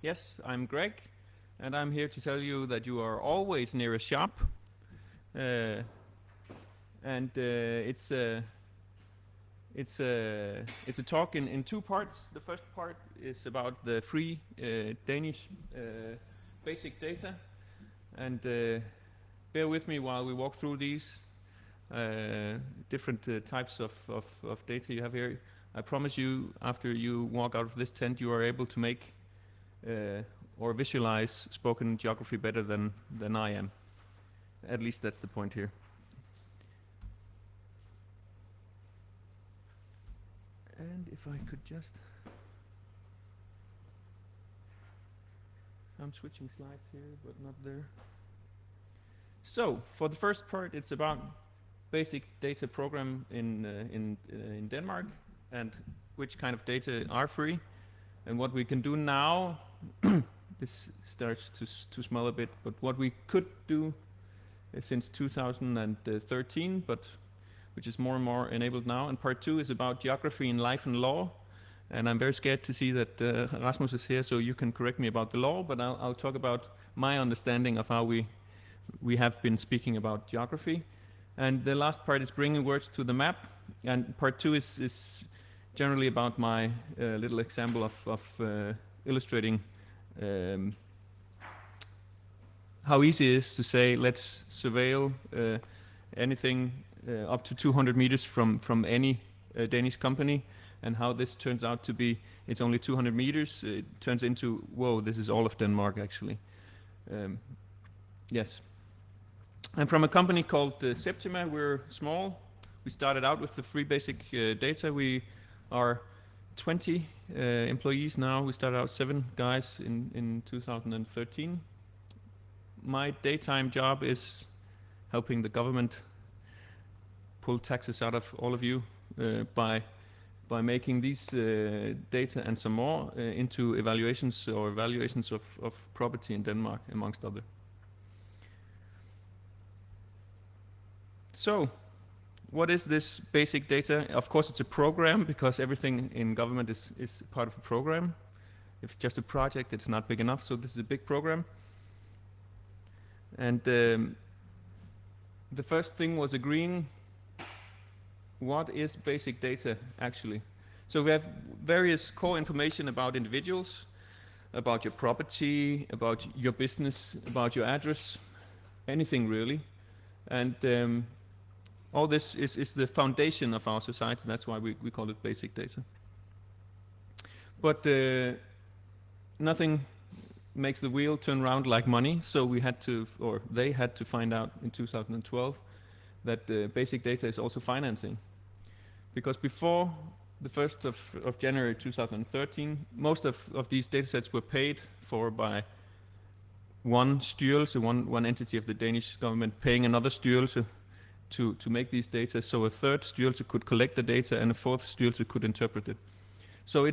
Yes, I'm Greg, and I'm here to tell you that you are always near a shop. It's a talk in two parts. The first part is about the free Danish basic data, and bear with me while we walk through these different types of data you have here. I promise you, after you walk out of this tent, you are able to make or visualize spoken geography better than I am. At least that's the point here. And if I could just... I'm switching slides here, but not there. So, for the first part, it's about basic data program in Denmark, and which kind of data are free, and what we can do now. This starts to smell a bit, but what we could do since 2013, but which is more and more enabled now. And part two is about geography in life and law. And I'm very scared to see that Rasmus is here, so you can correct me about the law, but I'll talk about my understanding of how we have been speaking about geography. And the last part is bringing words to the map. And part two is generally about my little example of illustrating how easy it is to say, let's surveil anything up to 200 meters from any Danish company, and how this turns out to be, it's only 200 meters, it turns into, whoa, this is all of Denmark actually. Yes. I'm from a company called Septima. We're small. We started out with the free basic data. We are 20 employees now. We started out 7 guys in 2013. My daytime job is helping the government pull taxes out of all of you by making these data and some more into evaluations of property in Denmark, amongst other. So, what is this basic data? Of course, it's a program, because everything in government is part of a program. If it's just a project, it's not big enough, so this is a big program. And the first thing was agreeing, what is basic data actually? So we have various core information about individuals, about your property, about your business, about your address, anything really. And all this is the foundation of our society. That's why we call it basic data. But nothing makes the wheel turn round like money, so we had to, or they had to find out in 2012 that basic data is also financing. Because before the 1st of January 2013, most of these datasets were paid for by one styrelse, one entity of the Danish government paying another styrelse to make these data, so a third styrelse could collect the data and a fourth styrelse could interpret it. So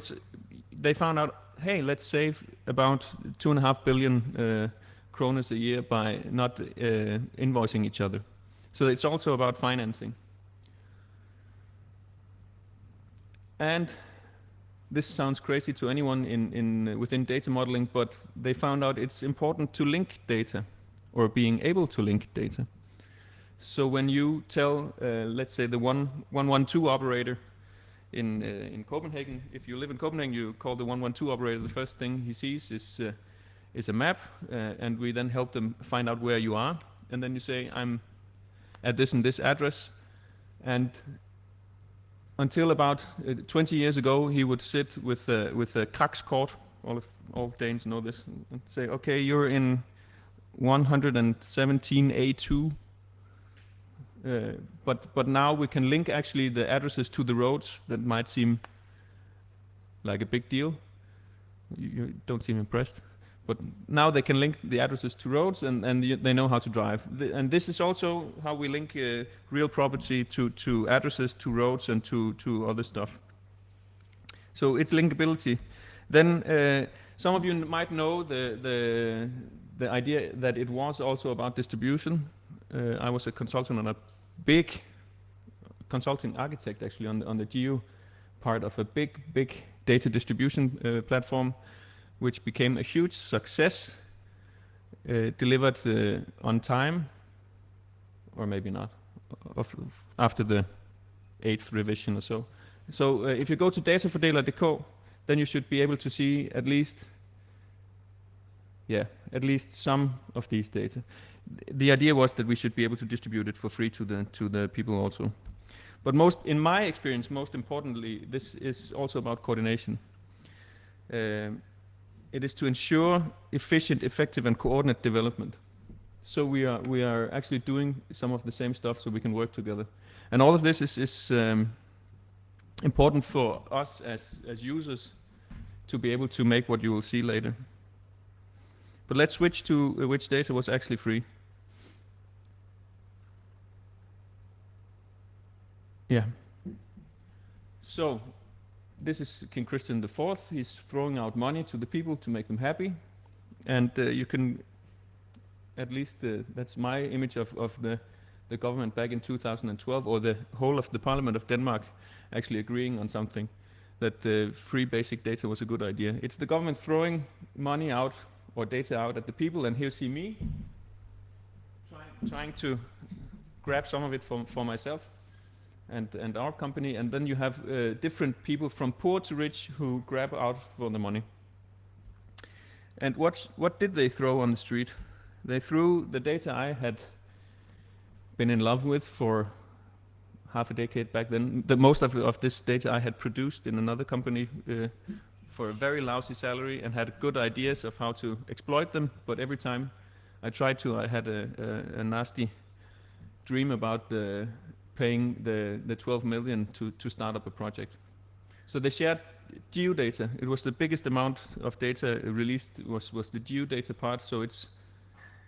they found out, hey, let's save about 2.5 billion kroners a year by not invoicing each other. So it's also about financing. And this sounds crazy to anyone within data modeling, but they found out it's important to link data, or being able to link data. So when you tell, let's say, the 112 operator in Copenhagen, if you live in Copenhagen, you call the 112 operator, the first thing he sees is a map, and we then help them find out where you are. And then you say, I'm at this and this address. And until about 20 years ago, he would sit with a Kakskort, all Danes know this, and say, okay, you're in 117A2. But now we can link actually the addresses to the roads. That might seem like a big deal. You don't seem impressed. But now they can link the addresses to roads, and they know how to drive. And this is also how we link real property to addresses, to roads, and to other stuff. So it's linkability. Then some of you might know the idea that it was also about distribution. I was a consultant on a big consulting architect actually on the geo part of a big data distribution platform, which became a huge success, delivered on time, or maybe not, after the 8th revision or so. So if you go to datafordeler.dk, then you should be able to see at least some of these data. The idea was that we should be able to distribute it for free to the people also. But in my experience, most importantly, this is also about coordination. It is to ensure efficient, effective, and coordinate development. So we are actually doing some of the same stuff so we can work together. And all of this is important for us as users to be able to make what you will see later. But let's switch to which data was actually free. Yeah. So this is King Christian IV. He's throwing out money to the people to make them happy. And you can, at least that's my image of the government back in 2012, or the whole of the Parliament of Denmark actually agreeing on something, that free basic data was a good idea. It's the government throwing money out or data out at the people, and here see me trying to grab some of it for myself and our company, and then you have different people from poor to rich who grab out for the money. And what did they throw on the street? They threw the data I had been in love with for half a decade back then. The most of this data I had produced in another company for a very lousy salary, and had good ideas of how to exploit them. But every time I tried to, I had a nasty dream about paying the 12 million to start up a project. So they shared geodata. It was the biggest amount of data released was the geodata part. So it's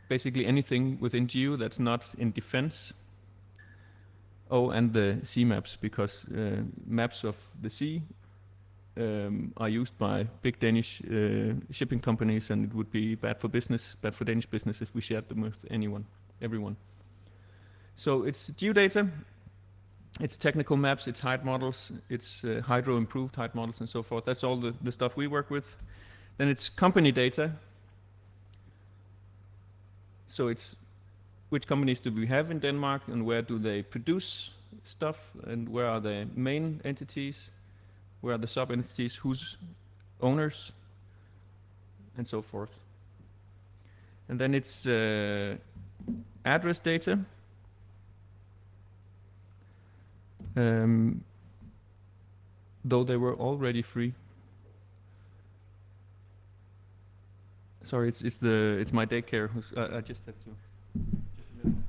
basically anything within geo that's not in defense. Oh, and the sea maps, because maps of the sea are used by big Danish shipping companies, and it would be bad for business, bad for Danish business if we shared them with everyone. So it's geodata, it's technical maps, it's height models, it's hydro-improved height models and so forth. That's all the stuff we work with. Then it's company data. So it's which companies do we have in Denmark, and where do they produce stuff, and where are the main entities, where are the sub-entities, who's owners, and so forth. And then it's address data. Though they were already free. Sorry, it's my daycare. I just have to. Just a minute.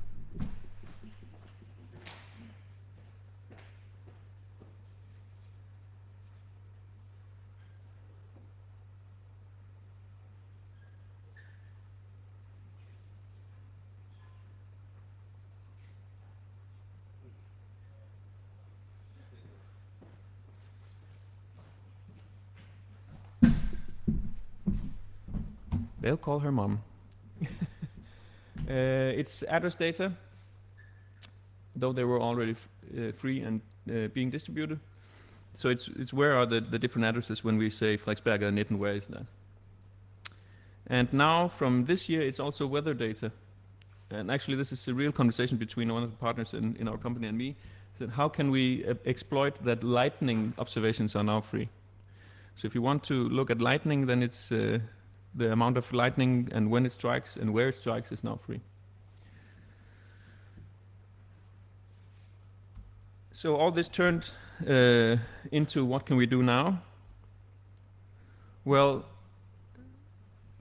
They'll call her mom. It's address data, though they were already free and being distributed. So it's where are the different addresses when we say Frederiksberg and Nitten, where is that? And now from this year, it's also weather data. And actually, this is a real conversation between one of the partners in our company and me. So how can we exploit that lightning observations are now free? So if you want to look at lightning, then it's the amount of lightning and when it strikes and where it strikes is now free. So all this turned into what can we do now? Well,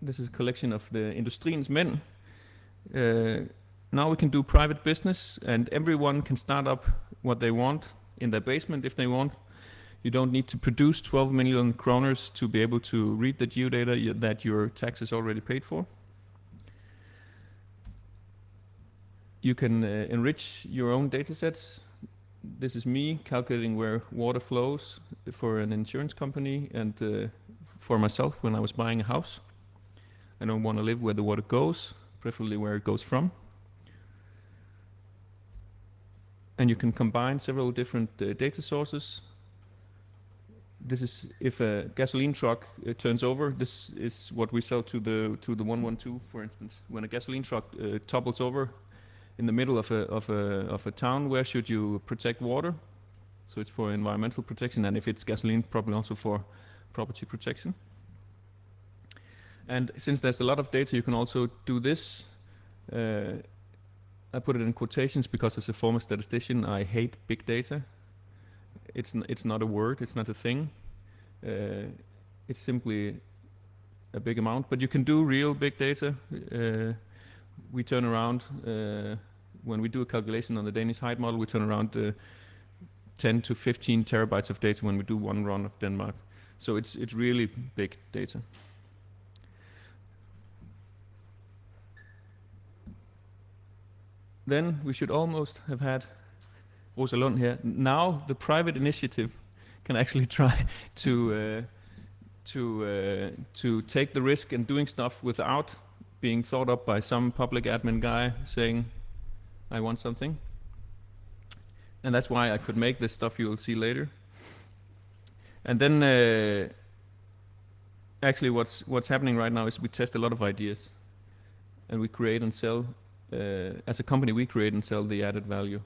this is a collection of the Industriens Mænd. Now we can do private business, and everyone can start up what they want in their basement if they want. You don't need to produce 12 million kroners to be able to read the geodata that your tax is already paid for. You can enrich your own data sets. This is me calculating where water flows for an insurance company and for myself when I was buying a house. I don't want to live where the water goes, preferably where it goes from. And you can combine several different data sources. this is if a gasoline truck turns over. This is what we sell to the 112, for instance. When a gasoline truck topples over in the middle of a town, where should you protect water? So it's for environmental protection, and if it's gasoline, probably also for property protection. And since there's a lot of data, you can also do this. I put it in quotations because as a former statistician, I hate big data. It's not a word, it's not a thing. It's simply a big amount, but you can do real big data. We turn around, when we do a calculation on the Danish height model, we turn around 10 to 15 terabytes of data when we do one run of Denmark. So it's really big data. Then we should almost have had Rosa Lund here. Now the private initiative can actually try to take the risk in doing stuff without being thought up by some public admin guy saying, I want something. And that's why I could make this stuff you will see later. And then actually what's happening right now is we test a lot of ideas. And we create and sell, as a company we create and sell the added value.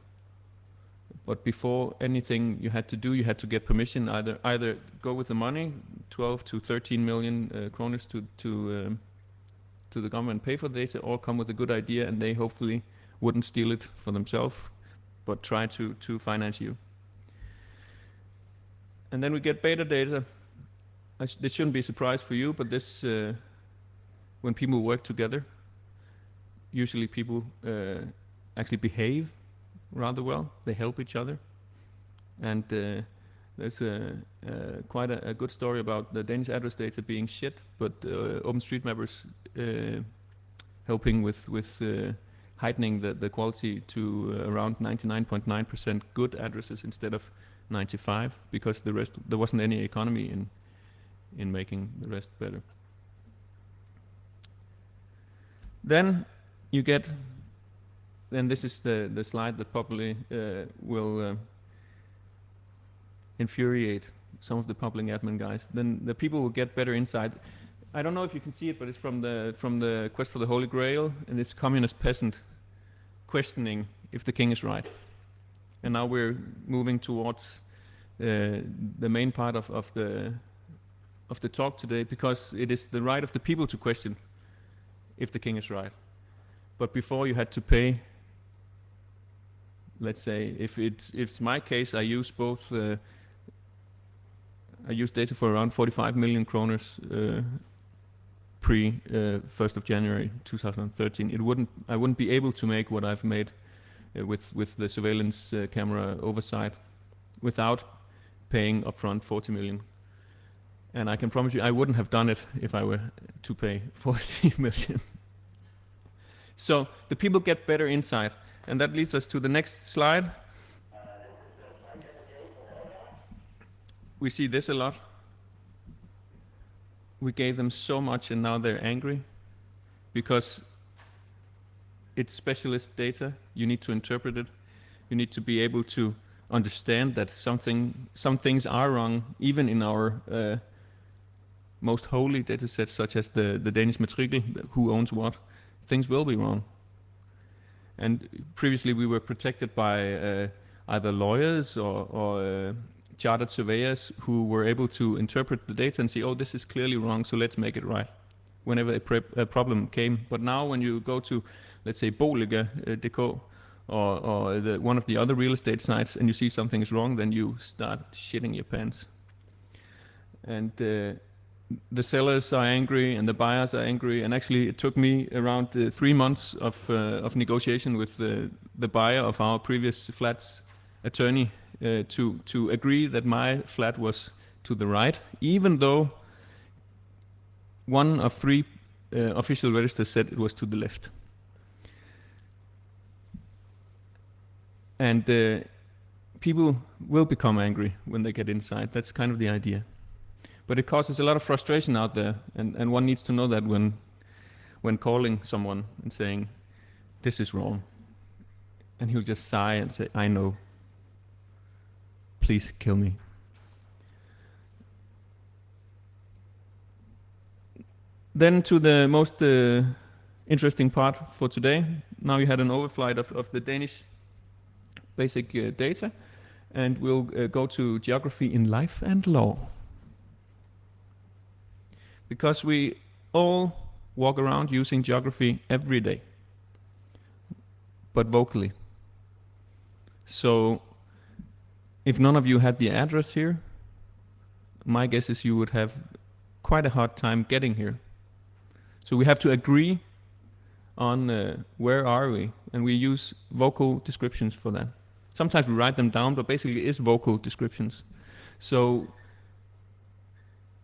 But before anything you had to do, you had to get permission, either go with the money, 12 to 13 million kroners to the government, pay for the data, or come with a good idea and they hopefully wouldn't steal it for themselves, but try to finance you. And then we get beta data. This shouldn't be a surprise for you, but this, when people work together, usually people actually behave rather well. They help each other. And there's quite a good story about the Danish address data being shit, but OpenStreetMappers helping with heightening the quality to around 99.9% good addresses instead of 95, because the rest, there wasn't any economy in making the rest better. Then you get, then this is the slide that probably will infuriate some of the public admin guys. Then the people will get better insight. I don't know if you can see it, but it's from the Quest for the Holy Grail, and it's communist peasant questioning if the king is right. And now we're moving towards the main part of the talk today, because it is the right of the people to question if the king is right. But before you had to pay, let's say, if it's my case, I use both. I use data for around 45 million kroners pre 1st of January 2013. I wouldn't be able to make what I've made with the surveillance camera oversight without paying upfront 40 million. And I can promise you, I wouldn't have done it if I were to pay 40 million. So the people get better insight, and that leads us to the next slide. We see this a lot. We gave them so much and now they're angry because it's specialist data. You need to interpret it. You need to be able to understand that some things are wrong, even in our most holy data sets, such as the Danish matrikel, who owns what. Things will be wrong. And previously we were protected by either lawyers or chartered surveyors who were able to interpret the data and see, oh, this is clearly wrong, so let's make it right, whenever a problem came. But now when you go to, let's say, Bolige.dk or one of the other real estate sites and you see something is wrong, then you start shitting your pants. And the sellers are angry and the buyers are angry, and actually it took me around 3 months of negotiation with the buyer of our previous flat's attorney to agree that my flat was to the right, even though one of 3 official registers said it was to the left. And people will become angry when they get inside. That's kind of the idea. But it causes a lot of frustration out there, and one needs to know that when calling someone and saying, this is wrong. And he'll just sigh and say, I know. Please kill me. Then to the most interesting part for today. Now you had an overflight of the Danish basic data, and we'll go to geography in life and law. Because we all walk around using geography every day, but vocally. So if none of you had the address here, my guess is you would have quite a hard time getting here. So we have to agree on where are we, and we use vocal descriptions for that. Sometimes we write them down, but basically it's vocal descriptions. So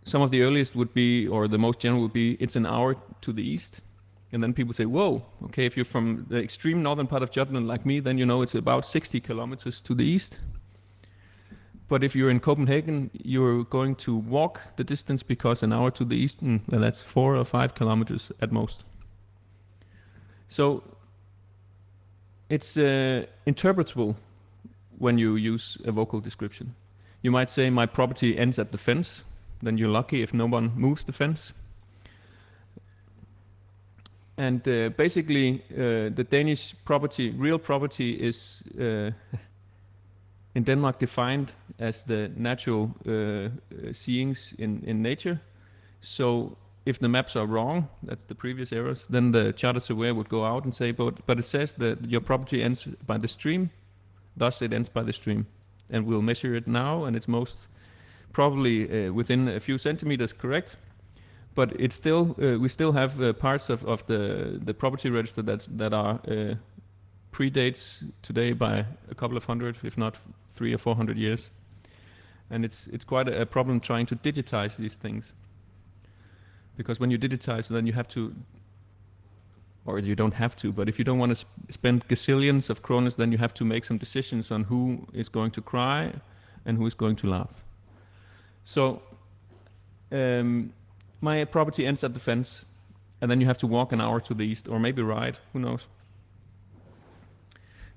some of the earliest would be, or the most general would be, it's an hour to the east. And then people say, whoa, okay, if you're from the extreme northern part of Jutland like me, then you know it's about 60 kilometers to the east. But if you're in Copenhagen, you're going to walk the distance because an hour to the east, well, that's 4 or 5 kilometers at most. So it's interpretable when you use a vocal description. You might say, my property ends at the fence. Then you're lucky if no one moves the fence. And basically, the Danish property, real property, is in Denmark defined as the natural seeings in nature. So if the maps are wrong, that's the previous errors, then the charter surveyor would go out and say, but it says that your property ends by the stream, thus it ends by the stream. And we'll measure it now, and it's most probably within a few centimeters correct. But it's still, we still have parts of the property register that are predates today by a couple of hundred, if not 300 or 400 years. And it's quite a problem trying to digitize these things. Because when you digitize, then you have to, or you don't have to, but if you don't want to spend gazillions of kroners, then you have to make some decisions on who is going to cry and who is going to laugh. So my property ends at the fence, and then you have to walk an hour to the east, or maybe ride, who knows.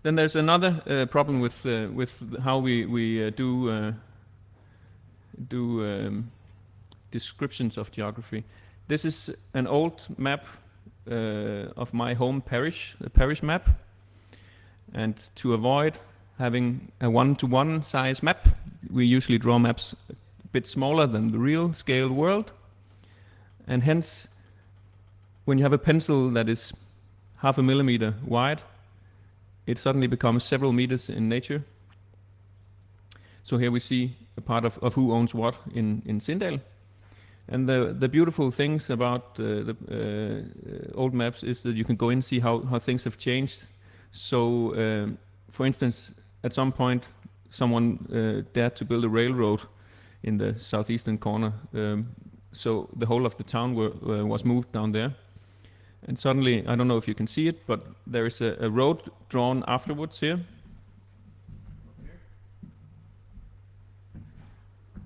Then there's another problem with how we do descriptions of geography. This is an old map of my home parish, a parish map. And to avoid having a one-to-one size map, we usually draw maps a bit smaller than the real scale world. And hence, when you have a pencil that is 0.5 millimeter wide, it suddenly becomes several meters in nature. So here we see a part of who owns what in Sindal. And the beautiful things about the old maps is that you can go in and see how things have changed. So, for instance, at some point, someone dared to build a railroad in the southeastern corner. So the whole of the town was moved down there. And suddenly, I don't know if you can see it, but there is a road drawn afterwards here,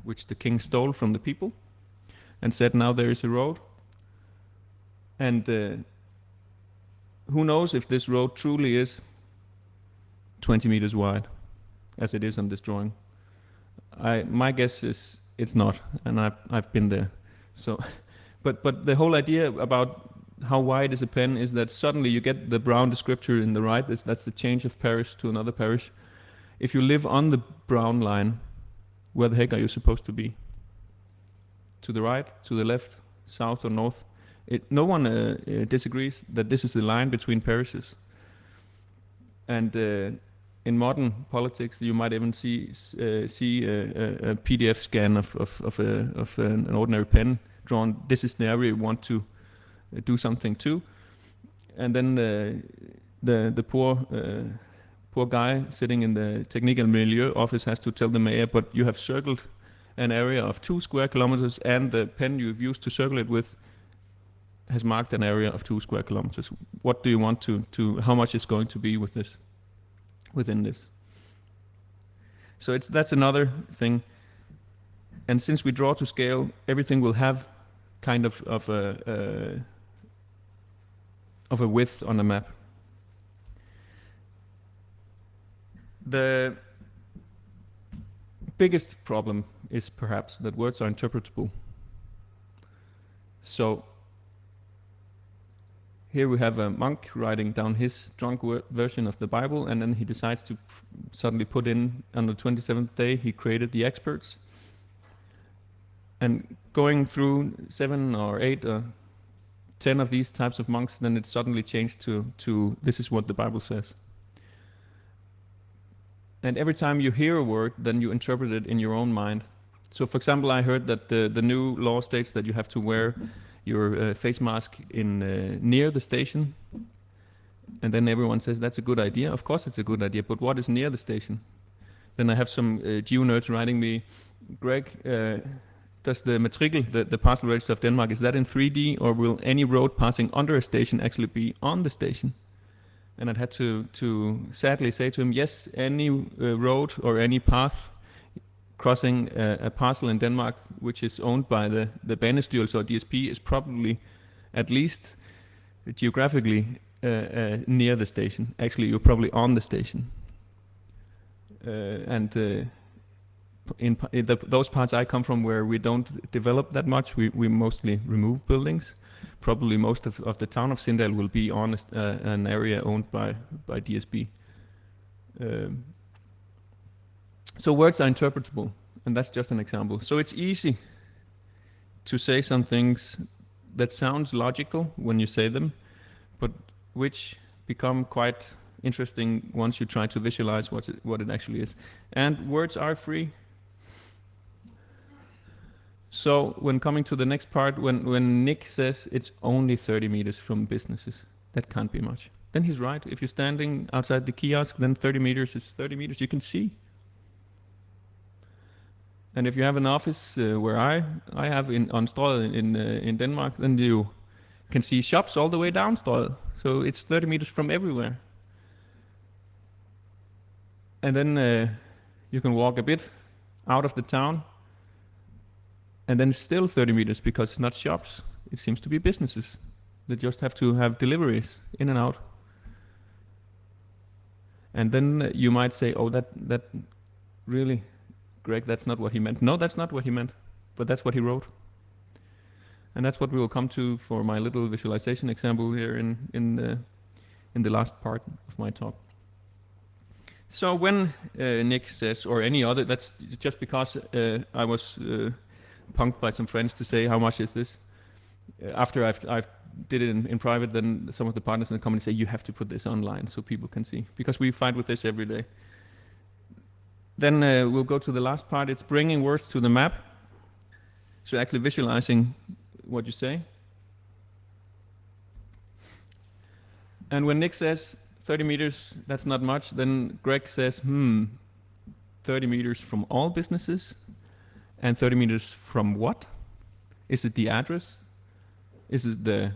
which the king stole from the people and said, now there is a road. And who knows if this road truly is 20 meters wide, as it is on this drawing. My guess is it's not, and I've been there. So, but the whole idea about how wide is a pen is that suddenly you get the brown descriptor in the right. That's the change of parish to another parish. If you live on the brown line, where the heck are you supposed to be? To the right, to the left, south or north? No one disagrees that this is the line between parishes. And in modern politics, you might even see a PDF scan of an ordinary pen drawn. This is the area you want to do something to, and then the poor guy sitting in the Technique and Milieu office has to tell the mayor, but you have circled an area of 2 square kilometers, and the pen you've used to circle it with has marked an area of 2 square kilometers. What do you want to how much is going to be with this, within this? So that's another thing. And since we draw to scale, everything will have kind of a width on a map. The biggest problem is perhaps that words are interpretable. So here we have a monk writing down his drunk version of the Bible, and then he decides to suddenly put in, on the 27th day, he created the experts. And going through 7 or 8 or 10 of these types of monks, then it suddenly changed to this is what the Bible says. And every time you hear a word, then you interpret it in your own mind. So for example, I heard that the new law states that you have to wear your face mask in near the station. And then everyone says that's a good idea. Of course it's a good idea, but what is near the station? Then I have some geo-nerds writing me, Greg, does the matrikel, the parcel register of Denmark, is that in 3D, or will any road passing under a station actually be on the station? And I'd had to sadly say to him, yes, any road or any path crossing a parcel in Denmark which is owned by the Banestyrelse or DSP is probably at least geographically near the station. Actually, you're probably on the station. In those parts I come from where we don't develop that much, we mostly remove buildings. Probably most of the town of Sindal will be on an area owned by DSB. So words are interpretable, and that's just an example. So it's easy to say some things that sounds logical when you say them, but which become quite interesting once you try to visualize what it actually is. And words are free. So when coming to the next part, when Nick says it's only 30 meters from businesses, that can't be much. Then he's right. If you're standing outside the kiosk, then 30 meters is 30 meters. You can see. And if you have an office where I have on Strøget in Denmark, then you can see shops all the way down Strøget. So it's 30 meters from everywhere. And then you can walk a bit out of the town, and then it's still 30 meters because it's not shops. It seems to be businesses that just have to have deliveries in and out. And then you might say, oh, that really, Greg, that's not what he meant. No, that's not what he meant, but that's what he wrote. And that's what we will come to for my little visualization example here in the last part of my talk. So when Nick says, or any other, that's just because I was punked by some friends to say, how much is this? After I've did it in private, then some of the partners in the company say, you have to put this online so people can see, because we fight with this every day. Then we'll go to the last part. It's bringing words to the map. So actually visualizing what you say. And when Nick says 30 meters, that's not much, then Greg says, 30 meters from all businesses? And 30 meters from what? Is it the address? Is it the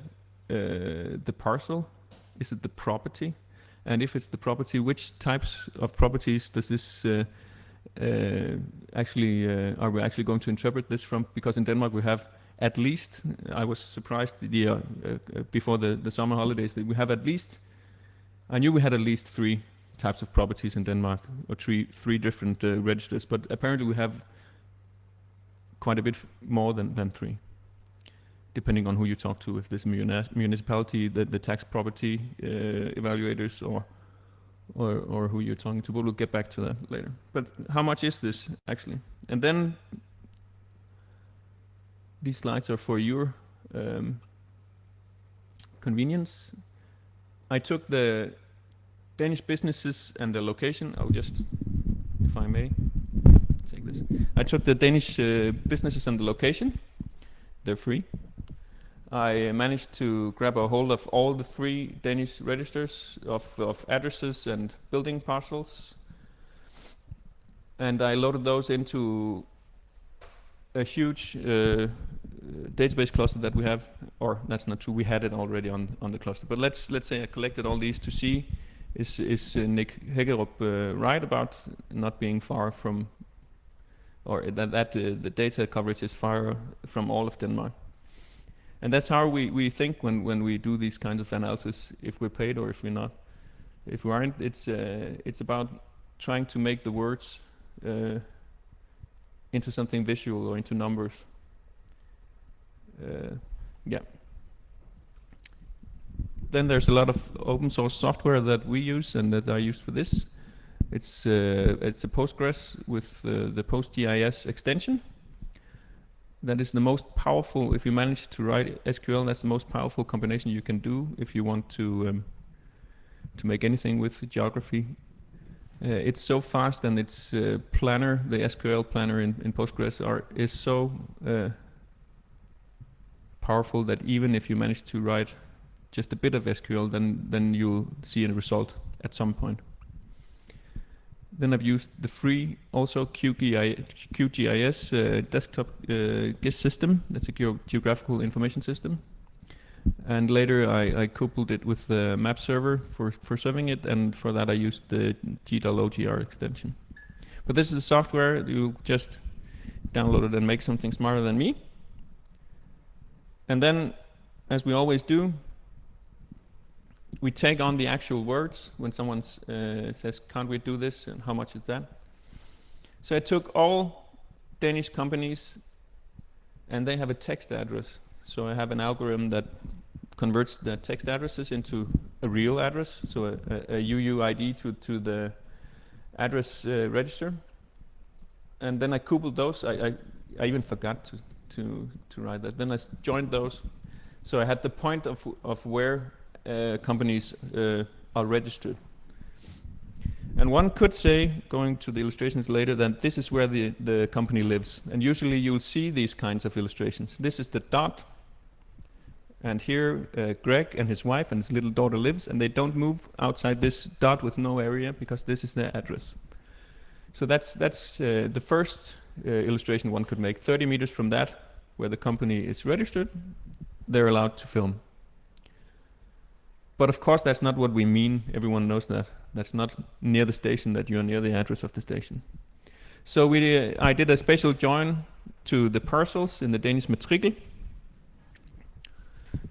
parcel? Is it the property? And if it's the property, which types of properties does this actually, are we actually going to interpret this from? Because in Denmark we have at least, I was surprised before the summer holidays, that we have at least, I knew we had at least 3 types of properties in Denmark, or three different registers, but apparently we have quite a bit more than 3, depending on who you talk to. If this municipality, the tax property evaluators, or who you're talking to, but we'll get back to that later. But how much is this actually? And then these slides are for your convenience. I took the Danish businesses and the location. I'll just, if I may, take this. I took the Danish businesses and the location. They're free. I managed to grab a hold of all the 3 Danish registers of addresses and building parcels. And I loaded those into a huge database cluster that we have, or that's not true, we had it already on the cluster. But let's say I collected all these to see, is Nick Hegerup right about not being far from, or that the data coverage is far from all of Denmark. And that's how we think when we do these kinds of analysis, if we're paid or if we're not. If we aren't, it's about trying to make the words into something visual or into numbers. Yeah. Then there's a lot of open source software that we use and that I use for this. It's a Postgres with the PostGIS extension. That is the most powerful. If you manage to write SQL, that's the most powerful combination you can do if you want to make anything with geography. It's so fast, and its planner, the SQL planner in Postgres, is so powerful that even if you manage to write just a bit of SQL, then you'll see a result at some point. Then I've used the free also QGIS desktop GIS system. That's a geographical information system. And later I coupled it with the map server for serving it, and for that I used the GWOGR extension. But this is a software, you just download it and make something smarter than me. And then, as we always do, we take on the actual words when someone says, can't we do this, and how much is that? So I took all Danish companies, and they have a text address. So I have an algorithm that converts the text addresses into a real address, so a UUID to the address register. And then I coupled those. I even forgot to write that. Then I joined those. So I had the point of where companies are registered. And one could say, going to the illustrations later, that this is where the company lives. And usually you'll see these kinds of illustrations. This is the dot. And here Greg and his wife and his little daughter lives, and they don't move outside this dot with no area because this is their address. So that's the first illustration one could make. 30 meters from that, where the company is registered, they're allowed to film. But of course that's not what we mean. Everyone knows that. That's not near the station, that you're near the address of the station. So I did a special join to the parcels in the Danish matrikel.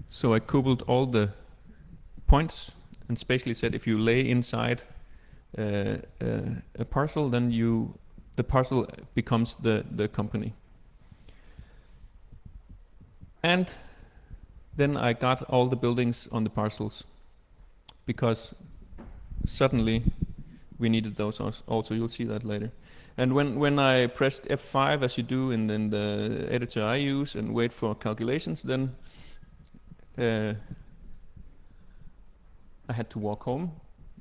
So I coupled all the points and spatially said if you lay inside a parcel, then the parcel becomes the company. And then I got all the buildings on the parcels, because suddenly we needed those also. You'll see that later. And when I pressed F5, as you do in the editor I use, and wait for calculations, then I had to walk home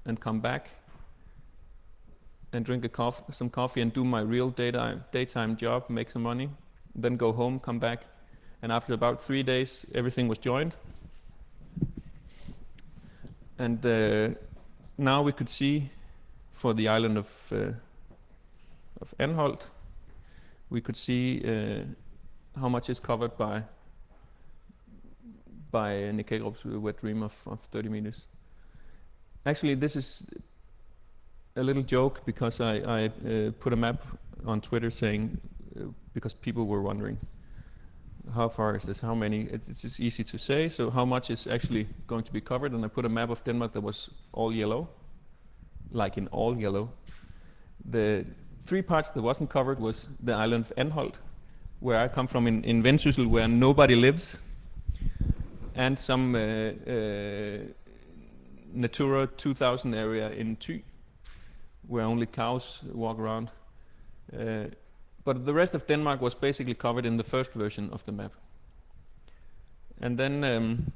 and come back and drink some coffee and do my real daytime job, make some money, then go home, come back, and after about 3 days everything was joined. And now we could see for the island of Anholt, we could see how much is covered by Nick Hagerup's wet dream of 30 meters. Actually, this is a little joke, because I put a map on Twitter saying, because people were wondering, how far is this, how many, it's just easy to say, so how much is actually going to be covered, and I put a map of Denmark that was all yellow, like in all yellow. The 3 parts that wasn't covered was the island of Anholt, where I come from in Vendsyssel, where nobody lives, and some Natura 2000 area in Thy, where only cows walk around. But the rest of Denmark was basically covered in the first version of the map. And then,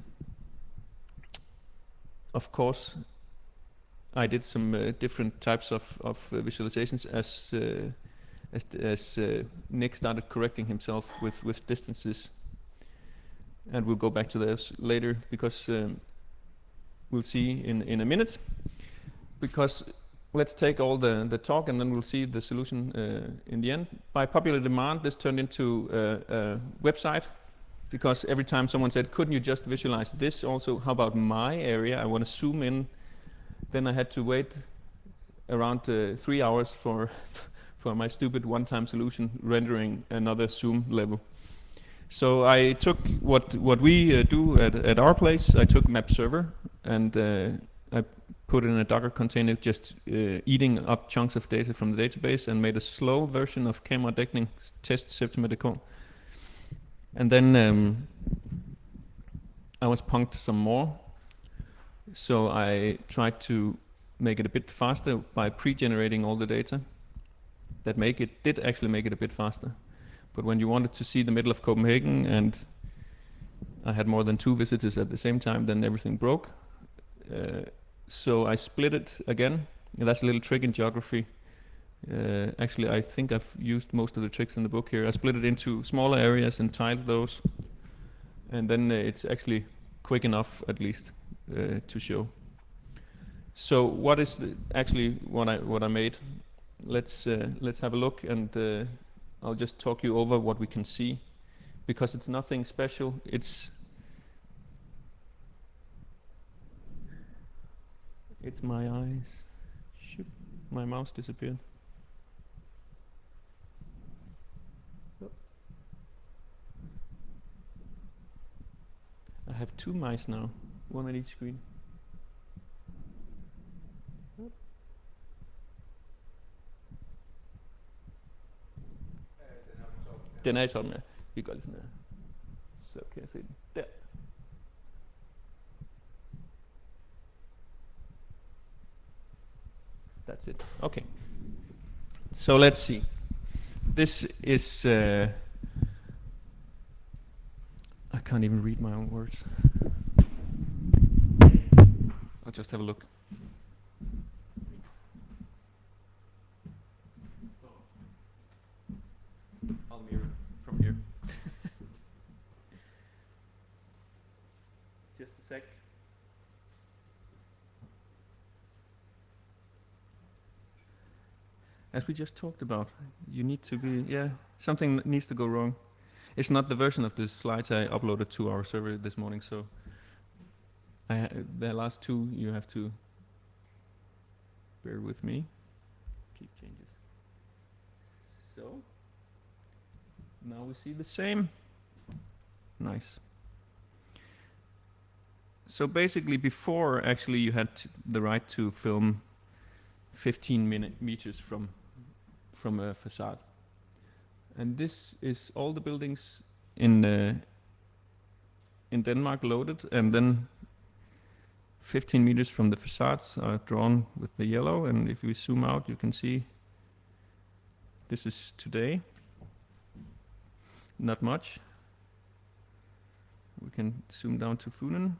of course, I did some different types of visualizations as Nick started correcting himself with distances. And we'll go back to those later, because we'll see in a minute. Because let's take all the talk, and then we'll see the solution in the end. By popular demand, this turned into a website, because every time someone said, couldn't you just visualize this also? How about my area? I want to zoom in. Then I had to wait around 3 hours for my stupid one-time solution rendering another zoom level. So I took what we do at our place. I took map server, and I put it in a Docker container, just eating up chunks of data from the database, and made a slow version of kameradækning test septimer.dk. And then I was punked some more. So I tried to make it a bit faster by pre-generating all the data. That did actually make it a bit faster. But when you wanted to see the middle of Copenhagen and I had more than 2 visitors at the same time, then everything broke. So I split it again. And that's a little trick in geography. Actually, I think I've used most of the tricks in the book here. I split it into smaller areas and tiled those. And then it's actually quick enough, at least, to show. So what is actually what I made? Let's have a look, and I'll just talk you over what we can see, because it's nothing special. It's my eyes. Shoot, my mouse disappeared. I have 2 mice now, one at each screen. Den er i toppen, ja. Vi gør det sådan her. Så kan jeg se den der. That's it. Okay. So let's see. This is... I can't even read my own words. I'll just have a look. I'll mirror from here. Just a sec. As we just talked about, you need to be, something needs to go wrong. It's not the version of the slides I uploaded to our server this morning, so the last 2 you have to bear with me. Keep changes. So now we see the same. Nice. So basically, before actually you had the right to film 15 meters from a facade. And this is all the buildings in Denmark loaded, and then 15 meters from the facades are drawn with the yellow. And if we zoom out, you can see this is today. Not much. We can zoom down to Funen.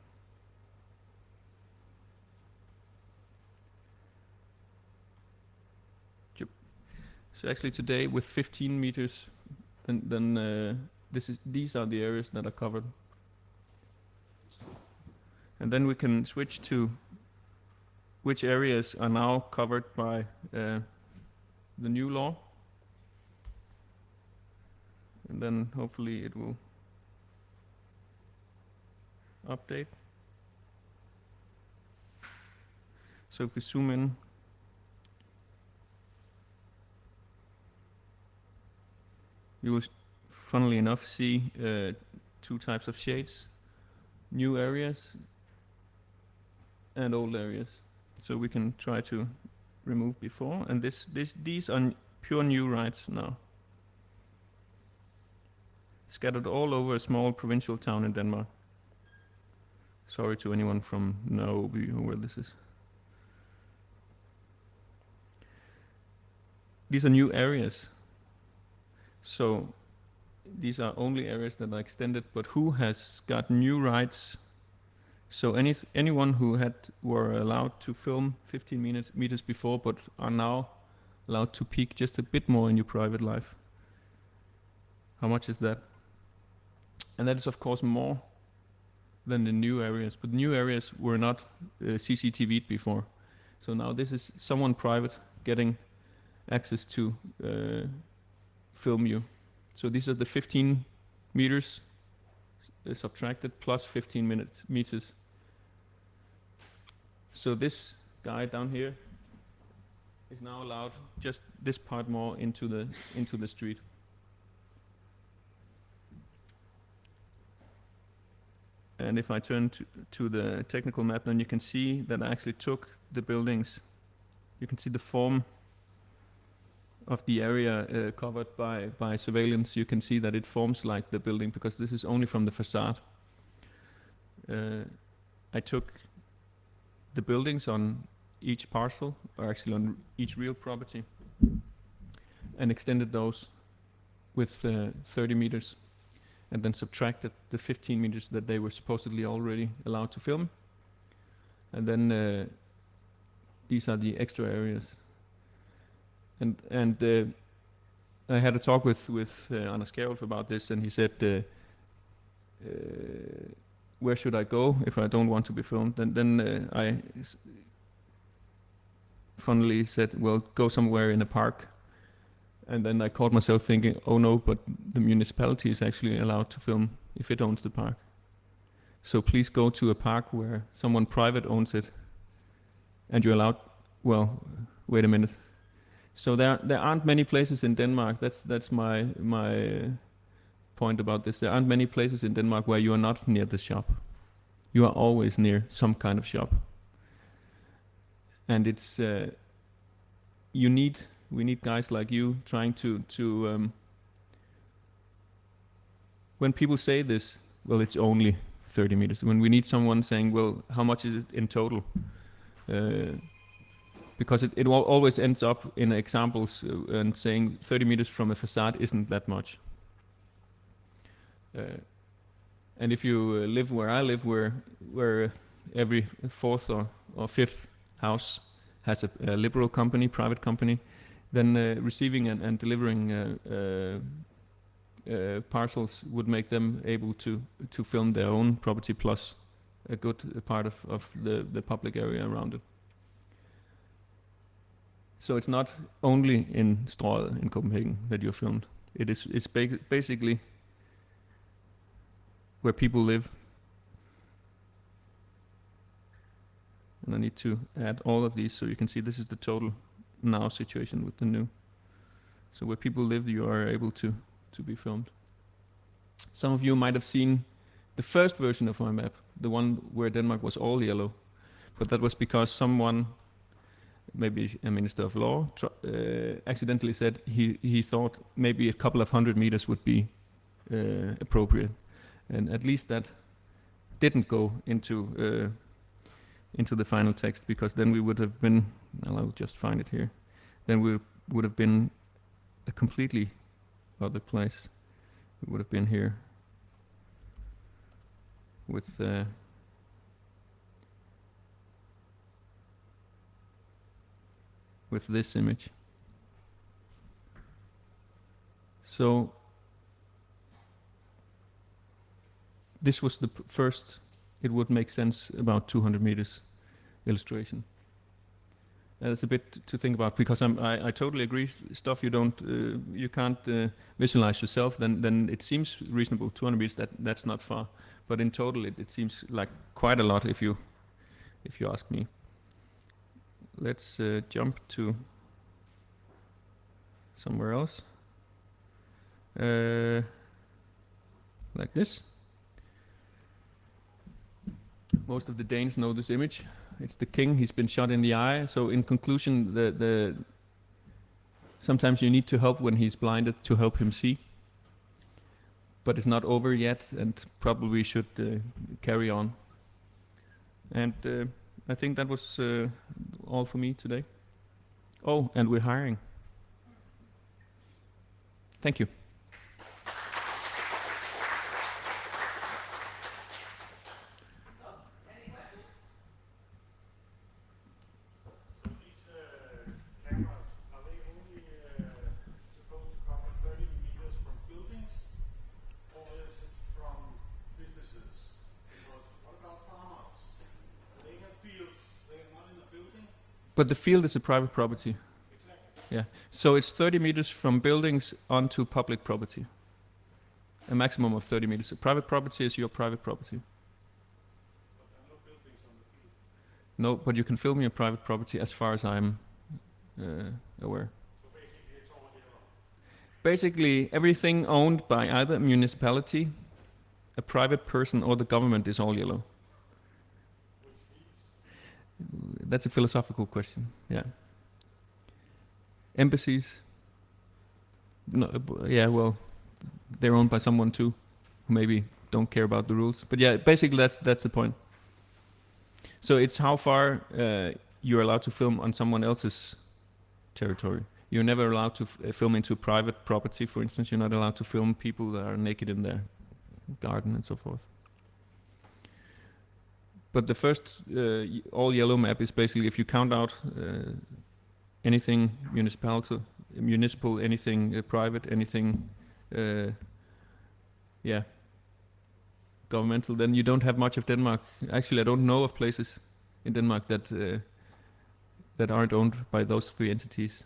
So actually today with 15 meters, then these are the areas that are covered. And then we can switch to which areas are now covered by the new law. And then hopefully it will update. So if we zoom in, you will, funnily enough, see 2 types of shades: new areas and old areas. So we can try to remove before, and these are pure new rights now, scattered all over a small provincial town in Denmark. Sorry to anyone from Nairobi or where this is. These are new areas. So these are only areas that are extended, but who has got new rights? So anyone who were allowed to film 15 meters before, but are now allowed to peek just a bit more in your private life. How much is that? And that is of course more than the new areas, but new areas were not CCTV'd before. So now this is someone private getting access to film you. So these are the 15 meters subtracted plus 15 meters. So this guy down here is now allowed just this part more into the street. And if I turn to the technical map, then you can see that I actually took the buildings. You can see the form of the area covered by surveillance. You can see that it forms like the building, because this is only from the facade. I took the buildings on each parcel, or actually on each real property, and extended those with 30 meters, and then subtracted the 15 meters that they were supposedly already allowed to film. And then these are the extra areas. And I had a talk with Anders Kjærulf about this, and he said, where should I go if I don't want to be filmed? Then I funnily said, well, go somewhere in a park. And then I caught myself thinking, oh no, but the municipality is actually allowed to film if it owns the park. So please go to a park where someone private owns it, and you're allowed. Well, wait a minute. So there aren't many places in Denmark. That's my point about this. There aren't many places in Denmark where you are not near the shop. You are always near some kind of shop. And it's we need guys like you trying to when people say this, well, it's only 30 meters. When we need someone saying, well, how much is it in total? Because it always ends up in examples and saying 30 meters from a facade isn't that much. And if you live where I live, where every fourth or fifth house has a liberal company, private company, then receiving and delivering parcels would make them able to film their own property plus a good part of the public area around it. So it's not only in Strøget in Copenhagen that you're filmed. It's basically where people live. And I need to add all of these so you can see this is the total now situation with the new. So where people live, you are able to be filmed. Some of you might have seen the first version of my map, the one where Denmark was all yellow. But that was because someone, maybe a minister of law, accidentally said he thought maybe a couple of 100 meters would be appropriate. And at least that didn't go into the final text, because then we would have been, well, I'll just find it here, then we would have been a completely other place. We would have been here with this image. So this was the first, it would make sense, about 200 meters illustration. And it's a bit to think about, because I totally agree. Stuff you don't, you can't visualize yourself. Then it seems reasonable. 200 meters, that's not far. But in total, it seems like quite a lot if you ask me. Let's jump to somewhere else. Like this. Most of the Danes know this image. It's the king. He's been shot in the eye. So in conclusion, sometimes you need to help when he's blinded to help him see. But it's not over yet, and probably should carry on. And I think that was all for me today. Oh, and we're hiring. Thank you. But the field is a private property. Exactly. Yeah. So it's 30 meters from buildings onto public property. A maximum of 30 meters. A private property is your private property. But there are no buildings on the field. No, but you can film your private property as far as I'm aware. So basically it's all yellow. Basically everything owned by either a municipality, a private person, or the government is all yellow. That's a philosophical question. Yeah. Embassies. No, yeah. Well, they're owned by someone too, who maybe don't care about the rules. But yeah, basically that's the point. So it's how far you're allowed to film on someone else's territory. You're never allowed to film into private property, for instance. You're not allowed to film people that are naked in their garden and so forth. But the first all yellow map is basically if you count out anything municipal, anything private, anything governmental, then you don't have much of Denmark. Actually, I don't know of places in Denmark that aren't owned by those three entities.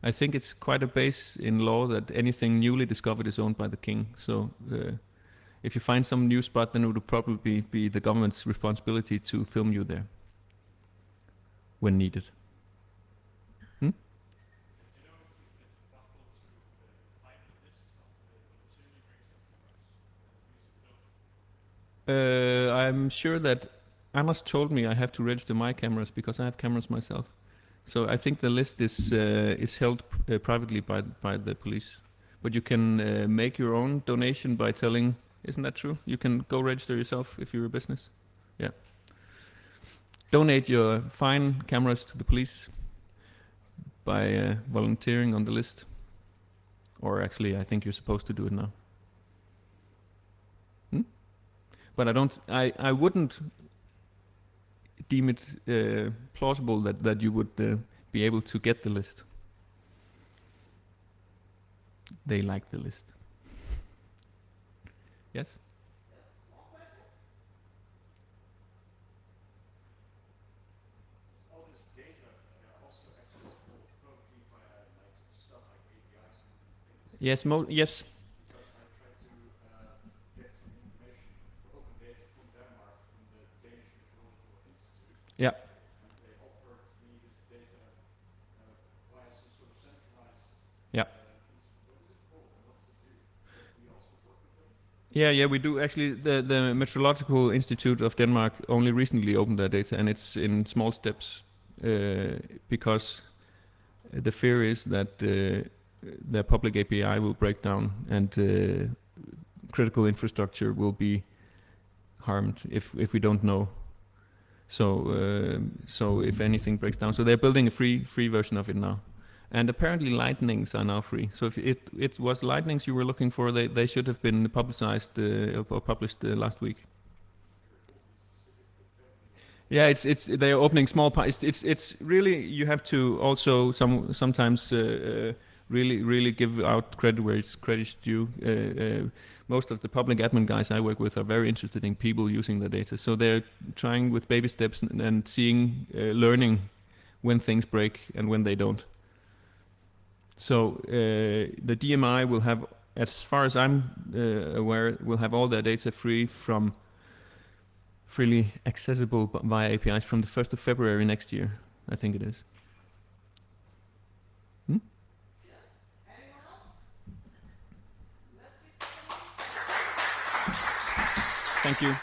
I think it's quite a base in law that anything newly discovered is owned by the king. So if you find some new spot, then it would probably be the government's responsibility to film you there when needed. I'm sure that Anders told me I have to register my cameras because I have cameras myself. So I think the list is held privately by the police. But you can make your own donation by telling. Isn't that true? You can go register yourself if you're a business. Yeah. Donate your fine cameras to the police by volunteering on the list. Or actually, I think you're supposed to do it now. But I wouldn't deem it plausible that you would be able to get the list. They like the list. Yes? More questions? Is all this data also accessible probably via stuff like APIs and things? Yes, yes. Because I tried to get some information for open data from Denmark from the Danish Meteorological Institute. Yeah. And they offered me this data via some sort of centralized. Yeah. What is it called and what does it do? We also work with them. Yeah, we do. Actually, the Meteorological Institute of Denmark only recently opened their data, and it's in small steps because the fear is that their public API will break down and critical infrastructure will be harmed if we don't know. So if anything breaks down, so they're building a free version of it now. And apparently lightnings are now free. So if it was lightnings you were looking for, they should have been publicized or published last week. Yeah, it's they're opening small parts. It's really, you have to also sometimes really give out credit where it's credit's due. Most of the public admin guys I work with are very interested in people using the data. So they're trying with baby steps and seeing, learning when things break and when they don't. So the DMI will have, as far as I'm aware, will have all their data freely accessible via APIs from the 1st of February next year, I think it is. Yes. Anyone else? Let's see. Thank you.